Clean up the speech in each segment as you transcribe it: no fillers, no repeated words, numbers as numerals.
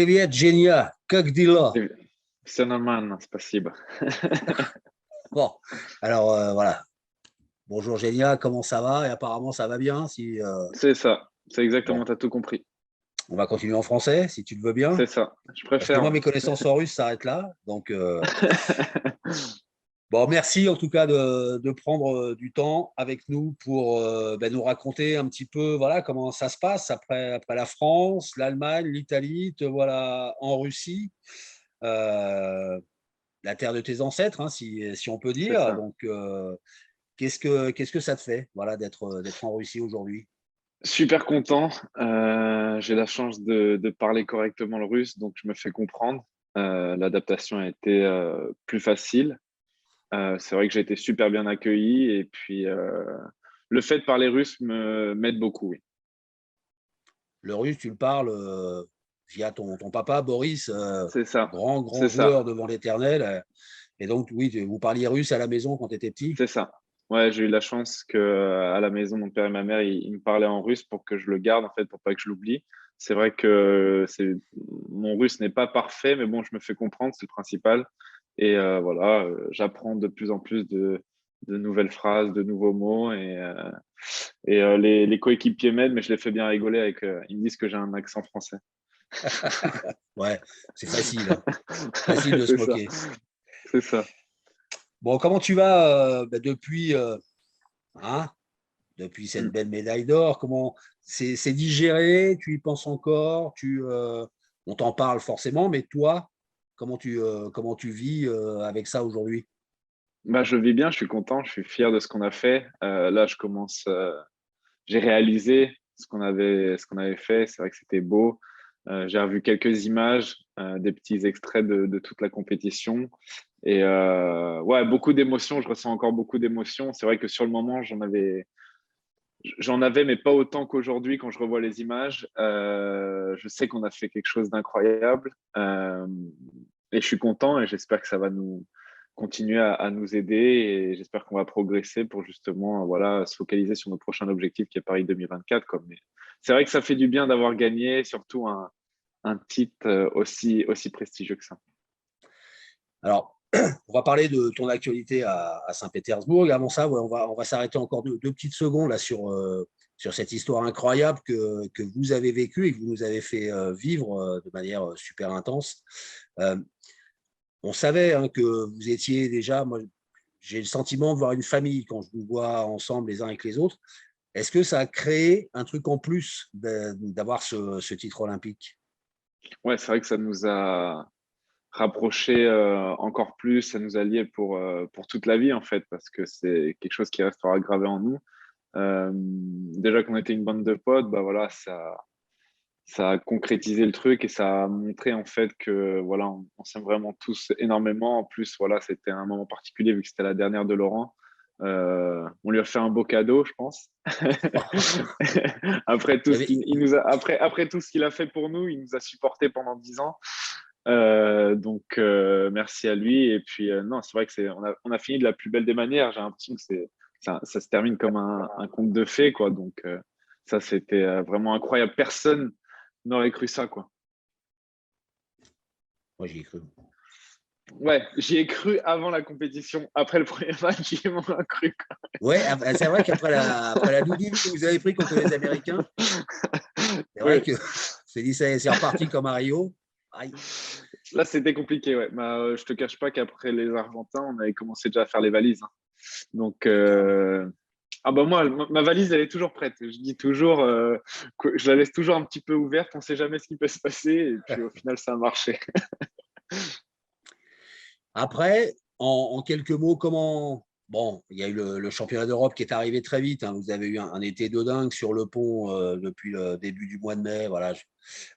Привет, Genia, как дела? Все нормально, спасибо. Bon, alors voilà. Bonjour Genia, comment ça va? Et apparemment ça va bien. Si C'est ça, c'est bon, exactement, tu as tout compris. on va continuer en français, si tu le veux bien, C'est ça, je parce que préfère, moi ouais. mes connaissances en russe s'arrêtent là. Donc bon, merci en tout cas de prendre du temps avec nous pour nous raconter un petit peu voilà comment ça se passe après la France, l'Allemagne, l'Italie, te voilà en Russie. Euh, la terre de tes ancêtres, hein, si on peut C'est dire. ça. Donc, qu'est-ce que ça te fait, voilà, d'être en Russie aujourd'hui? Super content. J'ai la chance de parler correctement le russe, donc je me fais comprendre. L'adaptation a été plus facile. C'est vrai que j'ai été super bien accueilli et puis le fait de parler russe m'aide beaucoup, oui. Le russe, tu le parles via ton papa, Boris, C'est ça, grand c'est joueur ça. devant l'éternel. Et donc, oui, vous parliez russe à la maison quand tu étais petit? C'est ça. Ouais, j'ai eu la chance que à la maison, mon père et ma mère, ils me parlaient en russe pour que je le garde, en fait, pour pas que je l'oublie. C'est vrai que mon russe n'est pas parfait, mais bon, je me fais comprendre, c'est le principal. Et voilà, j'apprends de plus en plus de nouvelles phrases, de nouveaux mots. Et les coéquipiers m'aident, mais je les fais bien rigoler avec. Ils me disent que j'ai un accent français. Ouais, c'est facile, hein. Facile de se C'est ça, moquer. c'est ça. Bon, comment tu vas depuis, hein, depuis cette Mm. belle médaille d'or? Comment c'est digéré? Tu y penses encore? On t'en parle forcément, mais toi, comment tu vis avec ça aujourd'hui? Bah, je vis bien, je suis content, je suis fier de ce qu'on a fait. Là, je commence. J'ai réalisé ce qu'on avait fait. C'est vrai que c'était beau. J'ai revu quelques images, des petits extraits de toute la compétition. Et ouais, beaucoup d'émotions. Je ressens encore beaucoup d'émotions. C'est vrai que sur le moment, j'en avais, mais pas autant qu'aujourd'hui quand je revois les images. Je sais qu'on a fait quelque chose d'incroyable. Et je suis content et j'espère que ça va nous continuer à nous aider et j'espère qu'on va progresser pour justement voilà, se focaliser sur nos prochains objectifs qui est Paris 2024. Mais c'est vrai que ça fait du bien d'avoir gagné, surtout un titre aussi prestigieux que ça. Alors, on va parler de ton actualité à Saint-Pétersbourg. Avant ça, ouais, on va s'arrêter encore deux petites secondes là sur cette histoire incroyable que vous avez vécue et que vous nous avez fait vivre de manière super intense. Euh, on savait hein, que vous étiez déjà, moi, j'ai le sentiment de voir une famille quand je vous vois ensemble les uns avec les autres. Est-ce que ça a créé un truc en plus d'avoir ce titre olympique? Ouais, c'est vrai que ça nous a rapprochés encore plus, ça nous a liés pour toute la vie en fait, parce que c'est quelque chose qui restera gravé en nous. Déjà qu'on était une bande de potes, bah voilà, ça a concrétisé le truc et ça a montré en fait que voilà, on s'aime vraiment tous énormément. En plus, voilà, c'était un moment particulier vu que c'était la dernière de Laurent. On lui a fait un beau cadeau, je pense. Après Il tout y ce avait, qu'il il nous a, après tout ce qu'il a fait pour nous, il nous a supportés pendant 10 ans. Donc merci à lui. Et puis non, c'est vrai que on a fini de la plus belle des manières. J'ai l'impression que ça se termine comme un conte de fées, quoi. Donc ça, c'était vraiment incroyable. Personne n'aurait cru ça, quoi. moi j'y ai cru. Ouais, j'y ai cru avant la compétition. Après le premier match, j'y ai moins cru, Ouais, c'est vrai après la doudoune que vous avez pris contre les Américains, c'est vrai Oui, que c'est dit, c'est reparti comme à Rio. Aïe. là, c'était compliqué, ouais. Bah, je te cache pas qu'après les Argentins, on avait commencé déjà à faire les valises, hein. Donc, D'accord. ah bah moi, ma valise, elle est toujours prête. Je dis toujours, que je la laisse toujours un petit peu ouverte. On sait jamais ce qui peut se passer. Et puis, au final, ça a marché. Après, en quelques mots, comment. Bon, il y a eu le championnat d'Europe qui est arrivé très vite, hein. Vous avez eu un été de dingue sur le pont depuis le début du mois de mai. Voilà.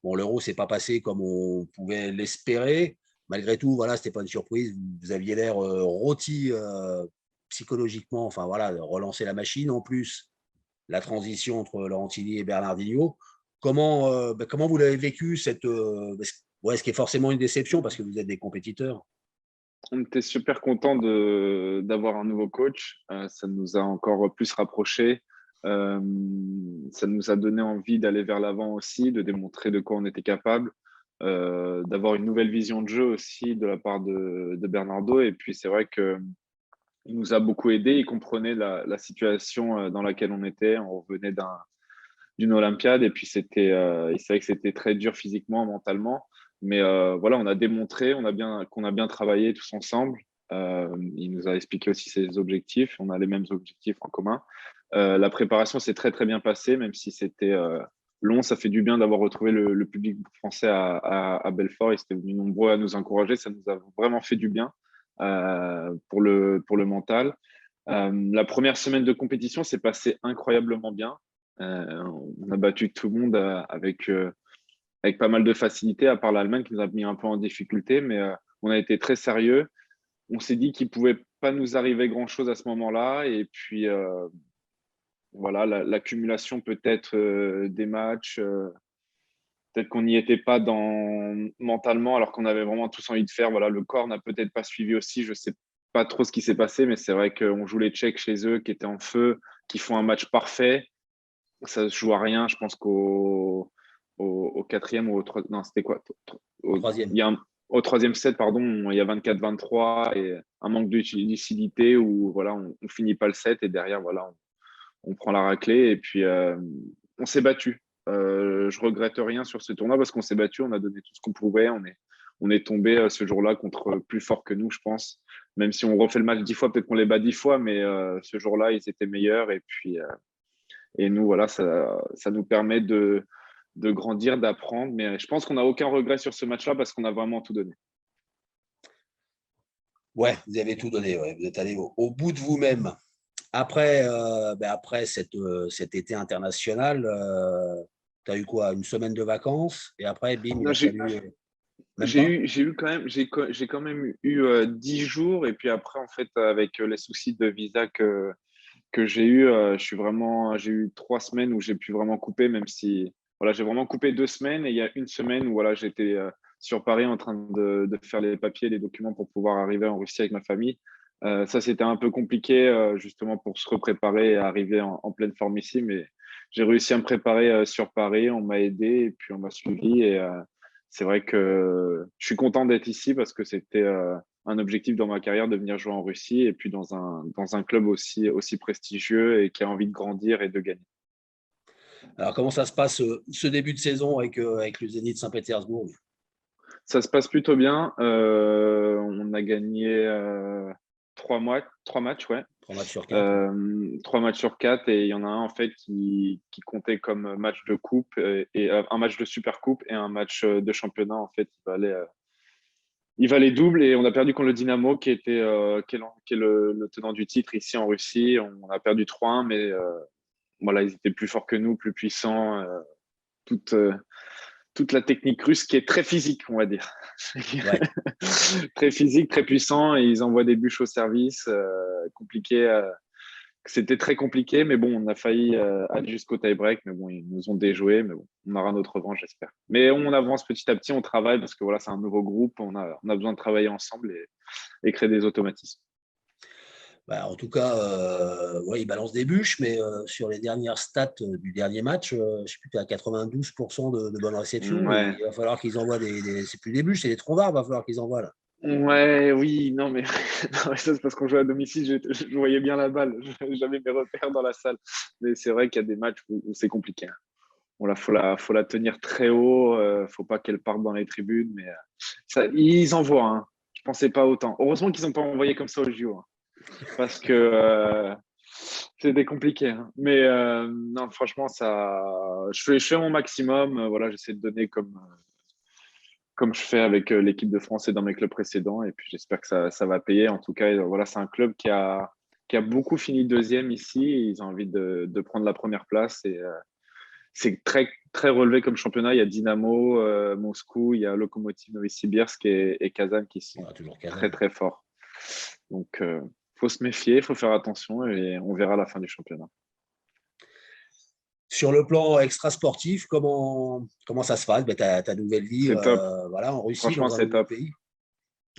Bon, l'Euro s'est pas passé comme on pouvait l'espérer. Malgré tout, voilà, c'était pas une surprise. Vous aviez l'air rôti psychologiquement. Enfin voilà, de relancer la machine. En plus, la transition entre Laurentini et Bernardinho. Comment vous l'avez vécu ouais, ce qui est forcément une déception parce que vous êtes des compétiteurs. On était super contents d'avoir un nouveau coach. Ça nous a encore plus rapprochés. Euh, Ça nous a donné envie d'aller vers l'avant aussi, de démontrer de quoi on était capable. d'avoir une nouvelle vision de jeu aussi de la part de Bernardo. Et puis, c'est vrai qu'il nous a beaucoup aidé. Il comprenait la situation dans laquelle on était. On revenait d'une Olympiade et puis il savait que c'était très dur physiquement, mentalement. Mais voilà, on a démontré qu'on a bien travaillé tous ensemble. Il nous a expliqué aussi ses objectifs. On a les mêmes objectifs en commun. La préparation s'est très, très bien passée, même si c'était long. Ça fait du bien d'avoir retrouvé le public français à Belfort. Ils étaient venus nombreux à nous encourager. Ça nous a vraiment fait du bien pour le mental. La première semaine de compétition s'est passée incroyablement bien. On a battu tout le monde avec pas mal de facilité, à part l'Allemagne qui nous a mis un peu en difficulté, mais on a été très sérieux. On s'est dit qu'il ne pouvait pas nous arriver grand-chose à ce moment-là. Et puis, voilà, l'accumulation peut-être des matchs, peut-être qu'on n'y était pas mentalement alors qu'on avait vraiment tous envie de faire. Voilà, le corps n'a peut-être pas suivi aussi. Je ne sais pas trop ce qui s'est passé, mais c'est vrai qu'on joue les Tchèques chez eux qui étaient en feu, qui font un match parfait. Ça se joue à rien. Je pense qu'au quatrième ou au troisième, non, c'était quoi? Troisième. Au troisième set, pardon, il y a 24-23 et un manque de lucidité où voilà, on finit pas le set et derrière, voilà, on prend la raclée et puis on s'est battu. Je regrette rien sur ce tournoi parce qu'on s'est battu, on a donné tout ce qu'on pouvait, on est tombé ce jour-là contre plus fort que nous, je pense. Même si on refait le match 10 fois, peut-être qu'on les bat 10 fois, mais ce jour-là, ils étaient meilleurs et puis et nous, voilà, ça nous permet de grandir, d'apprendre. Mais je pense qu'on n'a aucun regret sur ce match-là parce qu'on a vraiment tout donné. Ouais, vous avez tout donné. Ouais. Vous êtes allé au bout de vous-même. Après, après cet été international, tu as eu quoi? Une semaine de vacances et après, bim, il Non, a fallu. Même pas? j'ai quand même eu 10 jours et puis après, en fait, avec les soucis de visa que j'ai eu, j'ai eu 3 semaines où j'ai pu vraiment couper, même si voilà, j'ai vraiment coupé 2 semaines et il y a une semaine où voilà, j'étais sur Paris en train de faire les papiers, les documents pour pouvoir arriver en Russie avec ma famille. Ça, c'était un peu compliqué justement pour se repréparer et arriver en pleine forme ici, mais j'ai réussi à me préparer sur Paris, on m'a aidé et puis on m'a suivi et c'est vrai que je suis content d'être ici parce que c'était un objectif dans ma carrière de venir jouer en Russie et puis dans un club aussi prestigieux et qui a envie de grandir et de gagner. Alors, comment ça se passe ce début de saison avec le Zénith Saint-Pétersbourg? Ça se passe plutôt bien. On a gagné 3 matchs, ouais. 3 matchs sur 4. 3 matchs sur 4 et il y en a un en fait qui comptait comme match de coupe et un match de super coupe et un match de championnat en fait il valait double et on a perdu contre le Dynamo qui est le tenant du titre ici en Russie. On a perdu 3-1 mais voilà, ils étaient plus forts que nous, plus puissants. Toute, euh, toute la technique russe qui est très physique, on va dire. Ouais. Très physique, très puissant et ils envoient des bûches au service. Compliqué. C'était très compliqué, mais bon, on a failli aller jusqu'au tie-break, mais bon, ils nous ont déjoué, mais bon, on aura notre revanche, j'espère. Mais on avance petit à petit, on travaille parce que voilà, c'est un nouveau groupe, on a besoin de travailler ensemble et créer des automatismes. Bah, en tout cas, ouais, il balance des bûches, mais sur les dernières stats du dernier match, je ne sais plus, tu es à 92% de bonnes réceptions. Ouais, Il va falloir qu'ils envoient c'est plus des bûches, c'est des troncs d'arbres, il va falloir qu'ils envoient là. ouais, oui, non, mais, non, mais ça, c'est parce qu'on joue à domicile, je voyais bien la balle, j'avais mes repères dans la salle. Mais c'est vrai qu'il y a des matchs où c'est compliqué, hein. Bon, faut la tenir très haut, faut pas qu'elle parte dans les tribunes, mais ils envoient, hein. Je pensais pas autant. Heureusement qu'ils n'ont pas envoyé comme ça au JO, hein, parce que c'était compliqué, hein. Mais non, franchement, je fais mon maximum. Voilà, j'essaie de donner comme je fais avec l'équipe de France et dans mes clubs précédents. Et puis j'espère que ça va payer. En tout cas, voilà, c'est un club qui a beaucoup fini deuxième ici. Ils ont envie de prendre la première place. Et c'est très, très relevé comme championnat. Il y a Dynamo, Moscou, il y a Lokomotiv Novosibirsk et Kazan qui sont Ah, toujours très, Kazan. très forts. Donc, faut se méfier, il faut faire attention et on verra à la fin du championnat. Sur le plan extra-sportif, comment ça se passe? Ben, ta nouvelle vie C'est top. voilà, en Russie, Franchement, dans un c'est nouveau top. pays.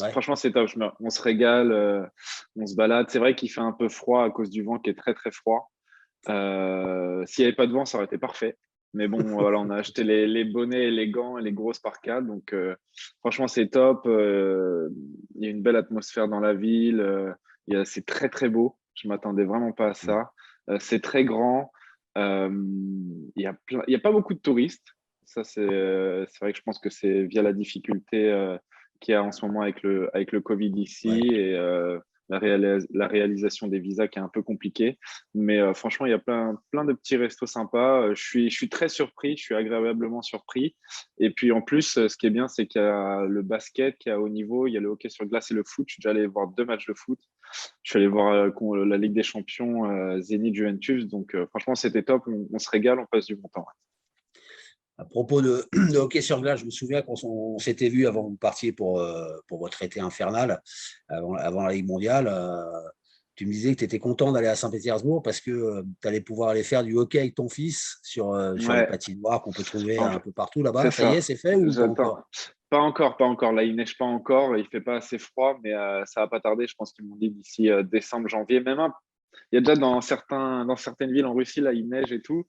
Ouais. Franchement, c'est top. On se régale, on se balade. C'est vrai qu'il fait un peu froid à cause du vent qui est très, très froid. S'il n'y avait pas de vent, ça aurait été parfait. Mais bon, voilà, on a acheté les bonnets, les gants et les grosses parkas. Donc, franchement, c'est top. Il y a une belle atmosphère dans la ville. C'est très, très beau. Je m'attendais vraiment pas à ça. C'est très grand. Euh, il y a pas beaucoup de touristes. Ça, c'est vrai que je pense que c'est via la difficulté qu'il y a en ce moment avec le Covid ici Ouais. et la réalisation des visas qui est un peu compliquée. Mais franchement, il y a plein de petits restos sympas. Je suis très surpris, je suis agréablement surpris. Et puis en plus, ce qui est bien, c'est qu'il y a le basket qui est à haut niveau, il y a le hockey sur glace et le foot. Je suis déjà allé voir 2 matchs de foot. Je suis allé voir la Ligue des Champions, Zénith Juventus. Donc franchement, c'était top. On se régale, on passe du bon temps. À propos de hockey sur glace, je me souviens qu'on s'était vu avant que vous partiez pour votre été infernal, avant la Ligue mondiale. Tu me disais que tu étais content d'aller à Saint-Pétersbourg parce que tu allais pouvoir aller faire du hockey avec ton fils sur les Ouais, patinoires qu'on peut trouver en un fait, peu partout là-bas. c'est Ça y est, ça. c'est fait ou pas J'attends. encore? Pas encore, pas encore. Là, il neige pas encore. Il fait pas assez froid, mais ça va pas tarder. Je pense qu'ils m'ont dit d'ici décembre, janvier. Il y a déjà dans certaines villes en Russie, là, il neige et tout.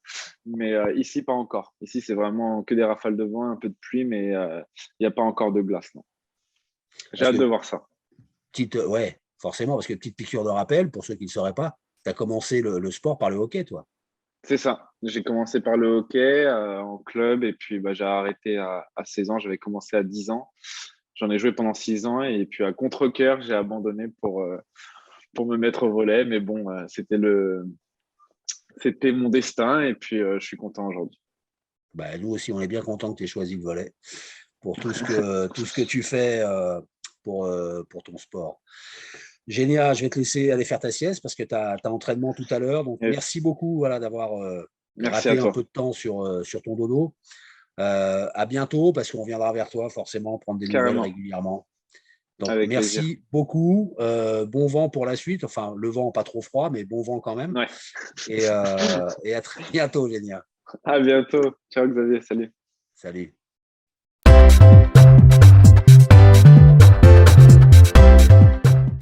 Mais ici, pas encore. Ici, c'est vraiment que des rafales de vent, un peu de pluie, mais il n'y a pas encore de glace, non. J'ai Parce hâte de que, voir ça. ouais, forcément, parce que petite piqûre de rappel, pour ceux qui ne le sauraient pas, tu as commencé le sport par le hockey, toi. C'est ça. J'ai commencé par le hockey en club et puis bah, j'ai arrêté à 16 ans. J'avais commencé à 10 ans. J'en ai joué pendant 6 ans et puis à contre-cœur, j'ai abandonné pour me mettre au volet. Mais bon, c'était mon destin et puis je suis content aujourd'hui. Bah, nous aussi, on est bien contents que tu aies choisi le volet pour tout ce que tu fais pour ton sport. Génial, je vais te laisser aller faire ta sieste parce que tu as entraînement tout à l'heure. Donc, Yes. merci beaucoup voilà, d'avoir Merci à gratté un peu toi. de temps sur ton dodo. À bientôt parce qu'on viendra vers toi forcément prendre des nouvelles Carrément. régulièrement. Donc, Avec plaisir. merci beaucoup. Bon vent pour la suite. Enfin, le vent pas trop froid, mais bon vent quand même. Ouais. Et à très bientôt, Génial. À bientôt. Ciao, Xavier. Salut. Salut.